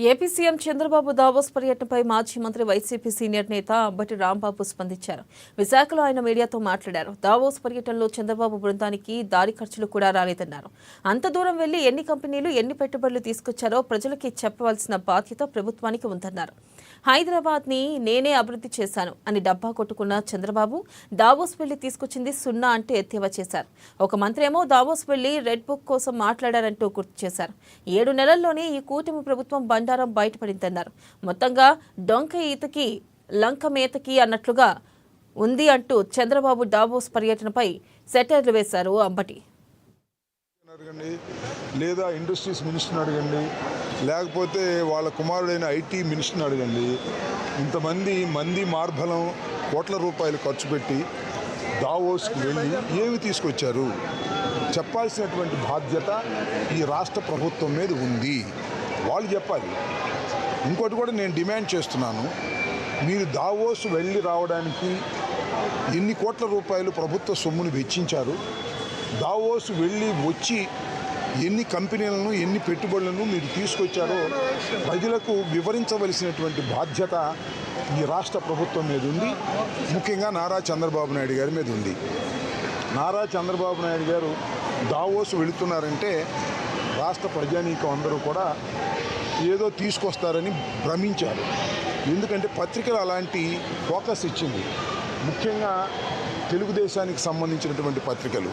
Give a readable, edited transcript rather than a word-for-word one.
AP CM Chandrababu Davos పర్యటనపై మాజీ మంత్రి వైసీపీ సీనియర్ నేత అంబటి రాంబాబు స్పందించారు. విశాఖలో ఆయన మీడియాతో మాట్లాడారు. దావోస్ పర్యటనలో చంద్రబాబు బృందానికి దారి ఖర్చులు కూడా రాలేదన్నారు. అంత దూరం వెళ్లి ఎన్ని కంపెనీలు ఎన్ని పెట్టుబడులు తీసుకొచ్చారో ప్రజలకి చెప్పవలసిన బాధ్యత ప్రభుత్వానికి ఉందన్నారు. హైదరాబాద్ ని నేనే అభివృద్ధి చేశాను అని డబ్బా కొట్టుకున్న చంద్రబాబు దావోస్ వెళ్లి తీసుకొచ్చింది సున్నా అంటే ఎత్తేవా చేశారు. ఒక మంత్రి ఏమో దావోస్ వెళ్లి రెడ్ బుక్ కోసం మాట్లాడారంటూ గుర్తు చేశారు. 7 నెలల్లోనే ఈ కూటమి ప్రభుత్వం బండారం బయటపడిందన్నారు. మొత్తంగా డొంక ఈతకి లంక మేతకి అన్నట్లుగా ఉంది అంటూ చంద్రబాబు దావోస్ పర్యటనపై సెటైర్లు వేశారు అంబటి. లేదా ఇండస్ట్రీస్ మినిస్టర్ని అడగండి, లేకపోతే వాళ్ళ కుమారుడైన ఐటీ మినిస్టర్ని అడగండి. ఇంతమంది మార్బలం కోట్ల రూపాయలు ఖర్చు పెట్టి దావోస్కి వెళ్ళి ఏమి తీసుకొచ్చారు చెప్పాల్సినటువంటి బాధ్యత ఈ రాష్ట్ర ప్రభుత్వం మీద ఉంది. వాళ్ళు చెప్పాలి. ఇంకోటి కూడా నేను డిమాండ్ చేస్తున్నాను, మీరు దావోస్ వెళ్ళి రావడానికి ఎన్ని కోట్ల రూపాయలు ప్రభుత్వ సొమ్మును వెచ్చించారు, దావోస్ వెళ్ళి వచ్చి ఎన్ని కంపెనీలను ఎన్ని పెట్టుబడులను మీరు తీసుకొచ్చారో ప్రజలకు వివరించవలసినటువంటి బాధ్యత ఈ రాష్ట్ర ప్రభుత్వం మీద ఉంది. ముఖ్యంగా నారా చంద్రబాబు నాయుడు గారి మీద ఉంది. నారా చంద్రబాబు నాయుడు గారు దావోస్ వెళుతున్నారంటే రాష్ట్ర ప్రజానీకం అందరూ కూడా ఏదో తీసుకొస్తారని భ్రమించారు. ఎందుకంటే పత్రికలు అలాంటి ఫోకస్ ఇచ్చింది, ముఖ్యంగా తెలుగుదేశానికి సంబంధించినటువంటి పత్రికలు.